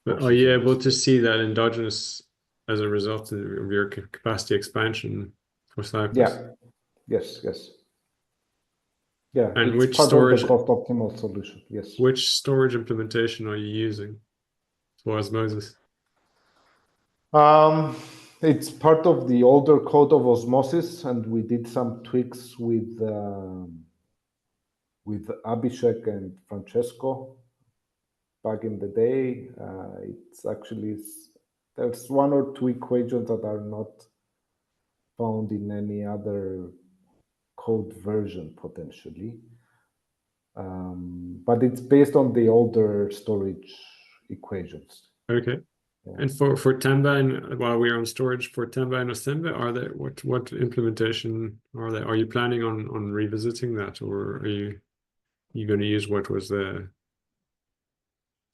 But are you able to see that endogenous as a result of your capacity expansion for Cyprus? Yeah. Yes. Yeah. And it's which part storage of the cost optimal solution? Yes. Which storage implementation are you using for osmosis? It's part of the older code of osmosis, and we did some tweaks with Abhishek and Francesco back in the day. It's actually, there's one or two equations that are not found in any other code version potentially. But it's based on the older storage equations. Okay. Yeah. And for Temba, and while we're on storage for Temba and Osemba, are there what implementation are there? Are you planning on revisiting that, or are you going to use what was there?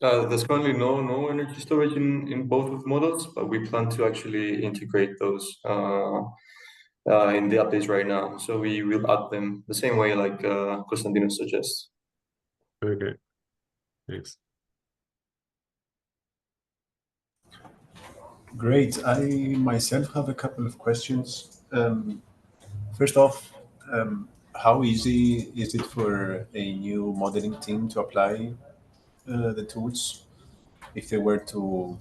There's currently no energy storage in both of the models, but we plan to actually integrate those in the updates right now. So we will add them the same way like Konstantinos suggests. Okay, thanks. Great. I myself have a couple of questions. First off, how easy is it for a new modeling team to apply the tools if they were to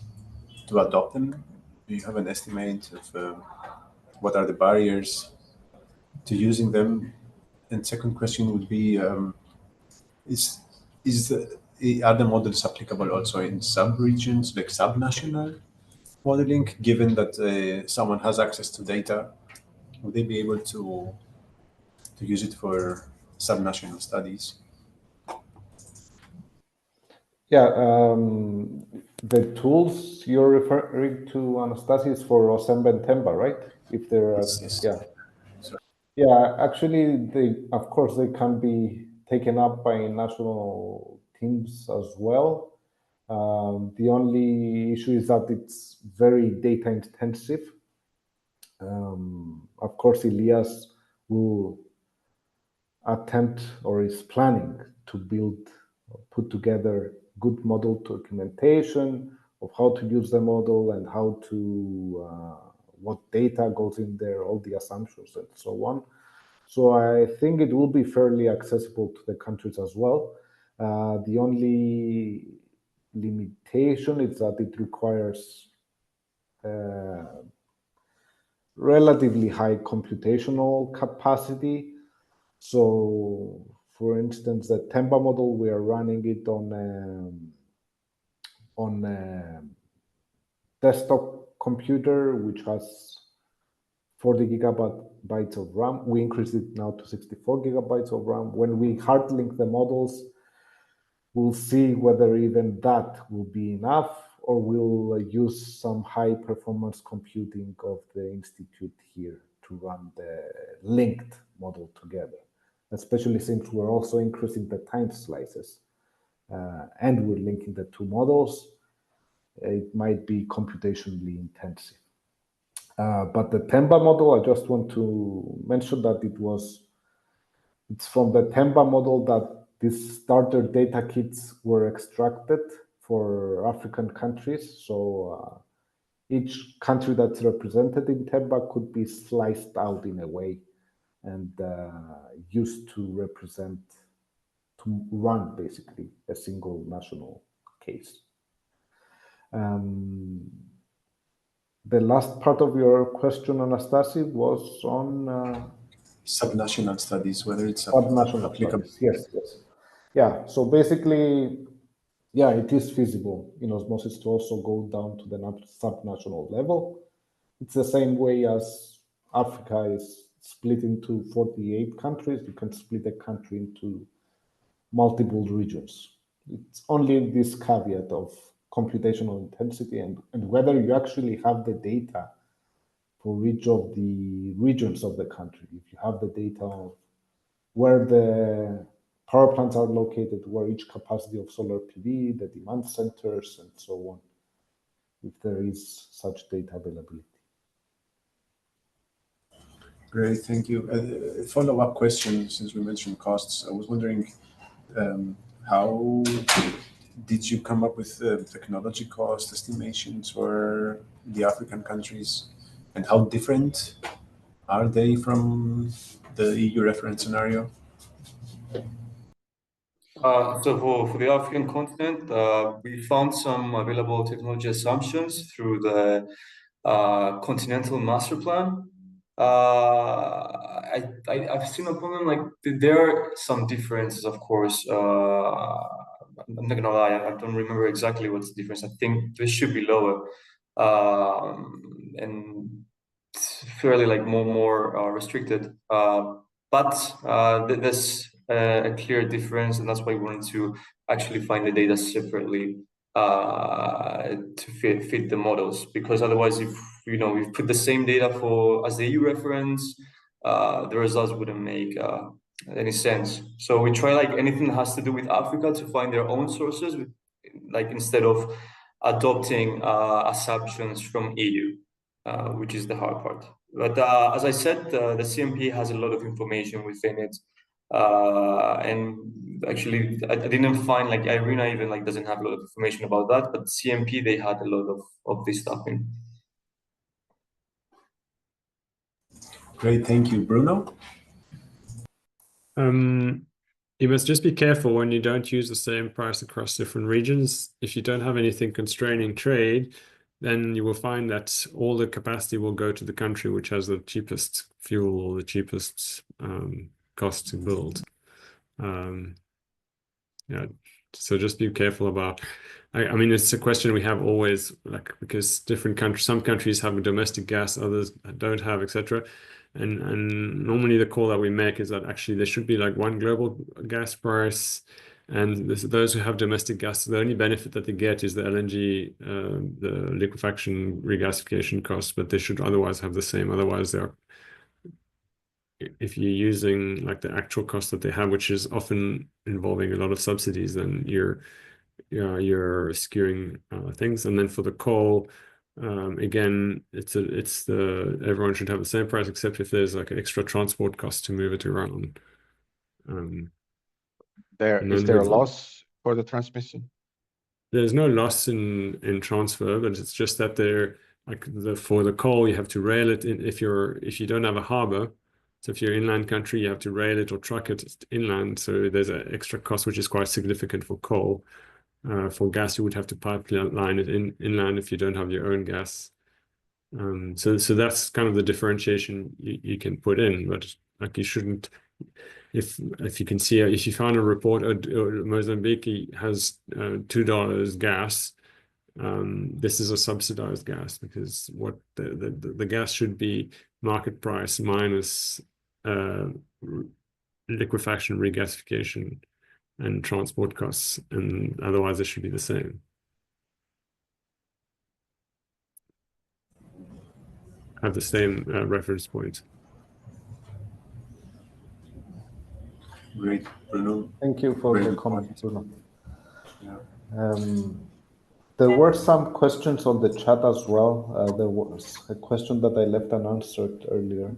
adopt them? Do you have an estimate of what are the barriers to using them? And second question would be, are the models applicable also in sub-regions, like sub-national modeling, given that someone has access to data? Would they be able to use it for sub-national studies? Yeah, the tools you're referring to, Anastasis, for Osemba and Temba, right? If there are, yes. Yeah. Yeah, actually, of course, they can be taken up by national teams as well. The only issue is that it's very data intensive. Of course, Elias will attempt or is planning to put together good model documentation of how to use the model and how to what data goes in there, all the assumptions and so on. So I think it will be fairly accessible to the countries as well. The only limitation is that it requires relatively high computational capacity. So, for instance, the Temba model, we are running it on a desktop computer, which has 40 gigabytes of RAM. We increased it now to 64 gigabytes of RAM. When we hard link the models, we'll see whether even that will be enough, or we'll use some high performance computing of the institute here to run the linked model together, especially since we're also increasing the time slices and we're linking the two models. It might be computationally intensive. But the Temba model, I just want to mention that it's from the Temba model that these starter data kits were extracted for African countries. So each country that's represented in Temba could be sliced out in a way and used to represent, to run basically a single national case. The last part of your question, Anastasi, was on Subnational studies, whether it's subnational applicable. studies. Yes. Yeah. So basically, yeah, it is feasible in osmosis to also go down to the subnational level. It's the same way as Africa is split into 48 countries. You can split a country into multiple regions. It's only this caveat of computational intensity and whether you actually have the data for each of the regions of the country. If you have the data of where the power plants are located, where each capacity of solar PV, the demand centers, and so on, if there is such data availability. Great, thank you. A follow-up question, since we mentioned costs. I was wondering, how did you come up with technology cost estimations for the African countries, and how different are they from the EU reference scenario? So for the African continent, we found some available technology assumptions through the Continental Master Plan. I've seen upon them, like there are some differences, of course. I'm not gonna lie, I don't remember exactly what's the difference. I think this should be lower, and fairly like more restricted. But there's a clear difference, and that's why we wanted to actually find the data separately to fit the models. Because otherwise, if we put the same data as the EU reference, the results wouldn't make any sense. So we try like anything that has to do with Africa to find their own sources, like instead of adopting assumptions from EU, which is the hard part. But as I said, the CMP has a lot of information within it. And actually, I didn't find like IRENA even like doesn't have a lot of information about that, but CMP, they had a lot of this stuff in. Great, thank you. Bruno? You must just be careful when you don't use the same price across different regions. If you don't have anything constraining trade, then you will find that all the capacity will go to the country which has the cheapest fuel or the cheapest cost to build. Yeah, so just be careful about. I mean, it's a question we have always, like, because different countries, some countries have domestic gas, others don't have, etc. And normally the call that we make is that actually there should be like one global gas price, and those who have domestic gas, the only benefit that they get is the LNG, the liquefaction regasification costs, but they should otherwise have the same. Otherwise, if you're using like the actual cost that they have, which is often involving a lot of subsidies, then you're skewing things. And then for the coal, again, everyone should have the same price, except if there's like an extra transport cost to move it around. Is there a loss for the transmission? There's no loss in transfer, but it's just that for the coal, you have to rail it in if you don't have a harbor. So if you're inland country, you have to rail it or truck it inland. So there's an extra cost which is quite significant for coal. For gas, you would have to pipeline it inland if you don't have your own gas. So that's kind of the differentiation you can put in, but like you shouldn't. If you can see, if you found a report, Mozambique has $2 gas. This is a subsidized gas because what the gas should be market price minus liquefaction, regasification, and transport costs, and otherwise it should be the same. Have the same reference point. Great, Bruno. Thank you for Very the good comment, point. Bruno. Yeah. There were some questions on the chat as well. There was a question that I left unanswered earlier.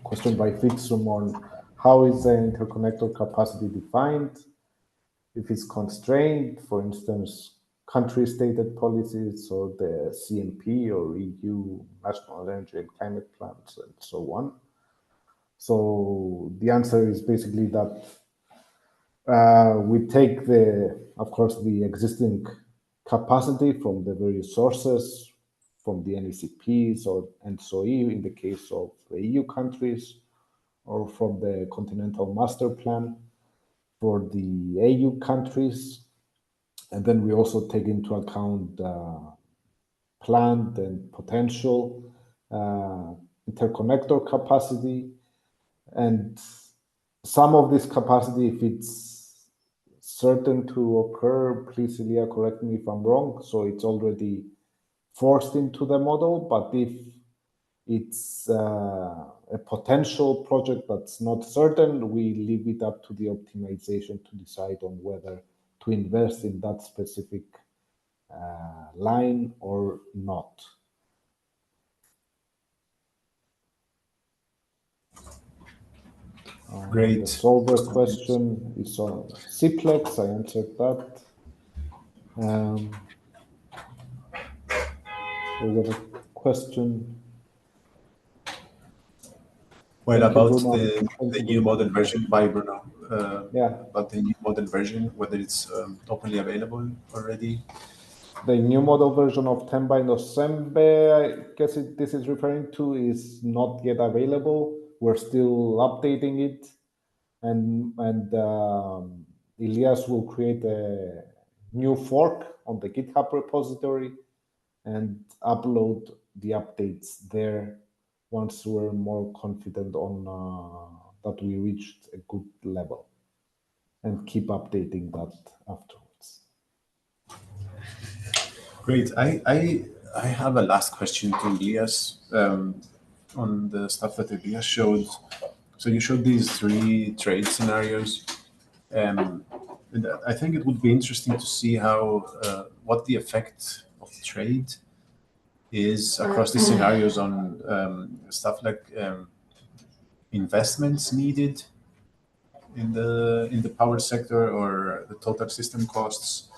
Question by Fixum on how is the interconnector capacity defined? If it's constrained, for instance, country-stated policies or the CMP or EU National Energy and Climate Plans and so on. So the answer is basically that we take of course, the existing capacity from the various sources, from the NECPs or ENTSO-E in the case of the EU countries, or from the Continental Master Plan for the AU countries. And then we also take into account planned and potential interconnector capacity. And some of this capacity, if it's certain to occur, please, Ilya, correct me if I'm wrong, so it's already forced into the model. But if it's a potential project that's not certain, we leave it up to the optimization to decide on whether to invest in that specific line or not. Great. The solver question is on Ciplex. I answered that. There was a question. Well, Thank you, about Bruno. the Thank you, new Bruno. model version by Bruno. Yeah, About the new model version, whether it's openly available already. the new model version of 10 by Nocembe, I guess this is referring to, is not yet available. We're still updating it, and Elias will create a new fork on the GitHub repository and upload the updates there once we're more confident on that we reached a good level, and keep updating that afterwards. Great. I have a last question to Elias on the stuff that Elias showed. So you showed these 3 trade scenarios. And I think it would be interesting to see how what the effect of trade is across these scenarios on stuff like investments needed in the power sector, or the total system costs,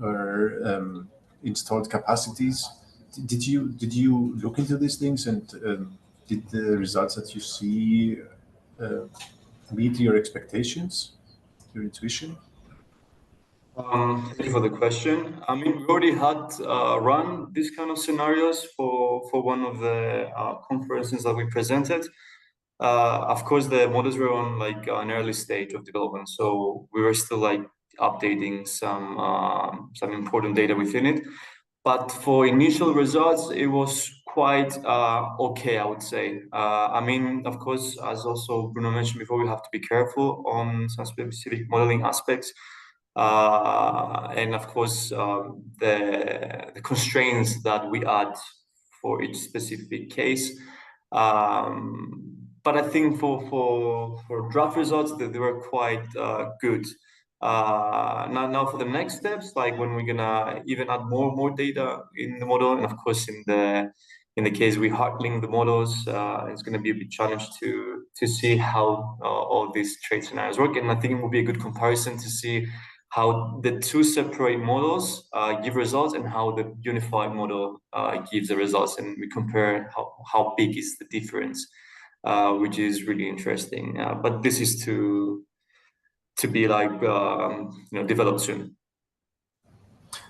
or installed capacities. Did you look into these things, and did the results that you see meet your expectations, your intuition? Thank you for the question. I mean, we already had run these kind of scenarios for one of the conferences that we presented. Of course, the models were on like an early stage of development, so we were still like updating some important data within it. But for initial results, it was quite okay, I would say. I mean, of course, as also Bruno mentioned before, we have to be careful on some specific modeling aspects. And of course, the constraints that we add for each specific case. But I think for draft results, they were quite good. Now for the next steps, like when we're gonna even add more data in the model, and of course in the case we hard link the models, it's gonna be a big challenge to see how all these trade scenarios work. And I think it will be a good comparison to see how the two separate models give results and how the unified model gives the results, and we compare how big is the difference, which is really interesting. But this is to be like developed soon.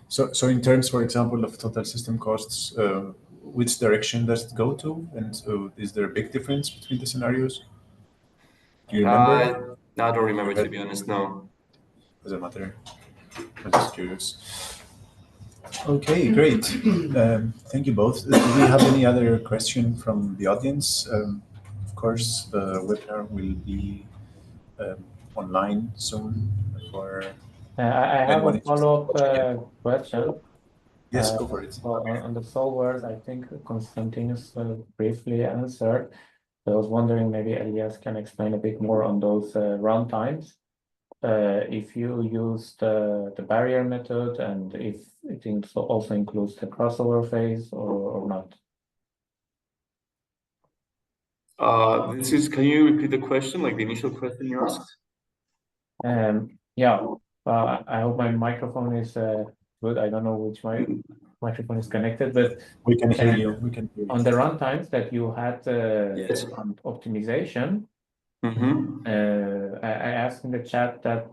So in terms, for example, of total system costs, which direction does it go to? And so is there a big difference between the scenarios? Do you remember? I don't remember, to be honest, no. Doesn't matter. I'm just curious. Okay, great. Thank you both. Do we have any other question from the audience? Of course, the webinar will be online soon for I have anyone a interested. follow-up question. Yes, go for it. On the solvers, I think Konstantinos briefly answered. I was wondering, maybe Elias can explain a bit more on those runtimes. If you use the barrier method, and if it also includes the crossover phase or not. Can you repeat the question, like the initial question you asked? Yeah. I hope my microphone is good. I don't know which microphone is connected, but We can hear you. We can hear you. on the runtimes that you had Yes. on optimization, Mm-hmm. I asked in the chat that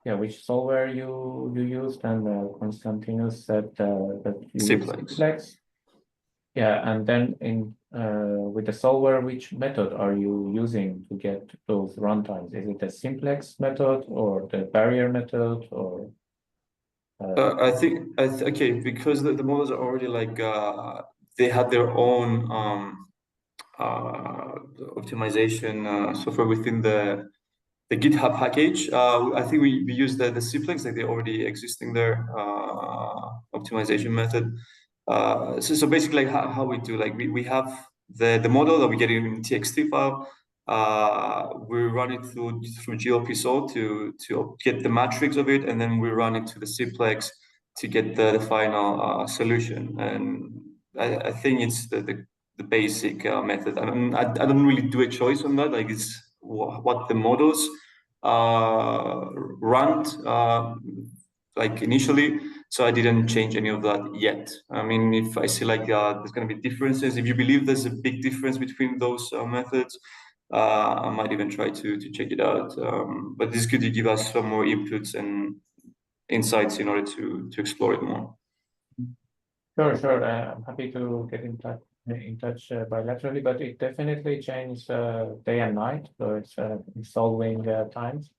which solver you used, and Konstantinos said that you used Simplex. Simplex. Yeah, and then with the solver, which method are you using to get those runtimes? Is it the Simplex method or the barrier method, or? I think okay, because the models are already like they had their own optimization software within the GitHub package. I think we use the Simplex, like they're already existing there, optimization method. So basically, like how we do, like we have the model that we get in TXT file. We run it through GLP-Sol to get the matrix of it, and then we run it to the Simplex to get the final solution. And I think it's the basic method. I don't really do a choice on that. Like it's what the models run like initially. So I didn't change any of that yet. I mean, if I see like there's going to be differences, if you believe there's a big difference between those methods, I might even try to check it out. But this could give us some more inputs and insights in order to explore it more. Sure. I'm happy to get in touch bilaterally, but it definitely changed day and night. So it's solving times.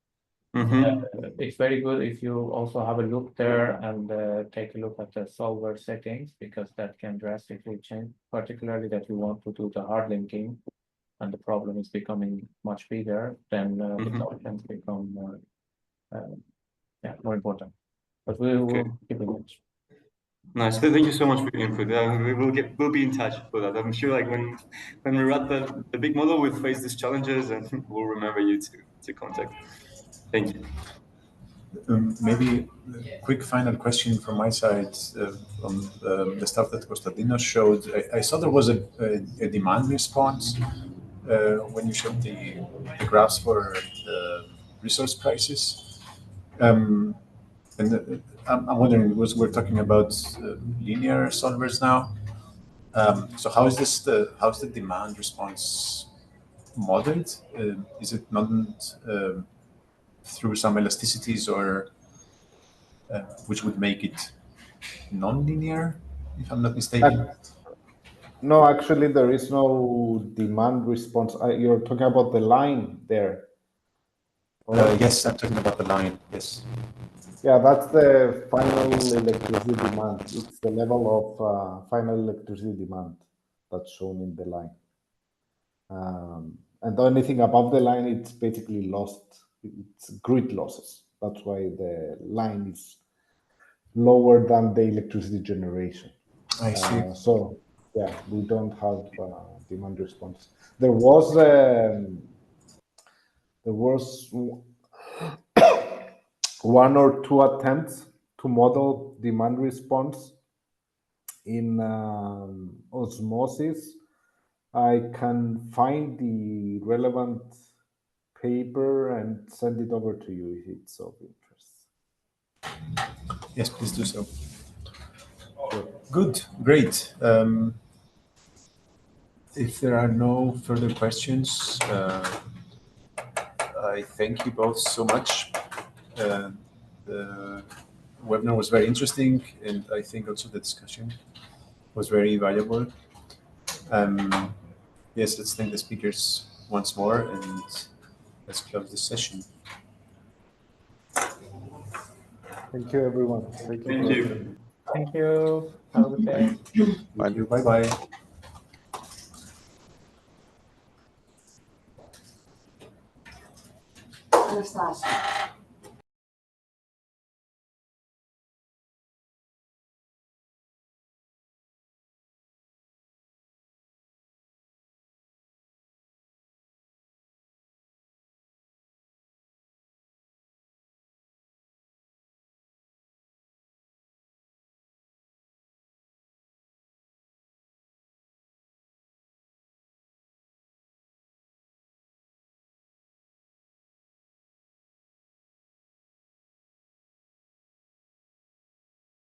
Mm-hmm. It's very good if you also have a look there and take a look at the solver settings, because that can drastically change, particularly that you want to do the hard linking and the problem is becoming much bigger, then the options become more important. But we will keep in touch. Nice. Thank you so much for your input. We'll be in touch for that. I'm sure like when we run the big model, we'll face these challenges and we'll remember you to contact. Thank you. Maybe a quick final question from my side on the stuff that Konstantinos showed. I saw there was a demand response when you showed the graphs for the resource prices. And I'm wondering, we're talking about linear solvers now. So how's the demand response modeled? Is it not through some elasticities or which would make it non-linear, if I'm not mistaken? No, actually, there is no demand response. You're talking about the line there. Yes, I'm talking about the line. Yes. Yeah, that's the final electricity demand. It's the level of final electricity demand that's shown in the line. And anything above the line, it's basically lost. It's grid losses. That's why the line is lower than the electricity generation. I see. So yeah, we don't have demand response. There was one or two attempts to model demand response in osmosis. I can find the relevant paper and send it over to you if it's of interest. Yes, please do so. Good, great. If there are no further questions, I thank you both so much. The webinar was very interesting, and I think also the discussion was very valuable. Yes, let's thank the speakers once more, and let's close this session. Thank you, everyone. Thank you. Thank you. Have a good day. Thank you. Bye-bye. Anastasia.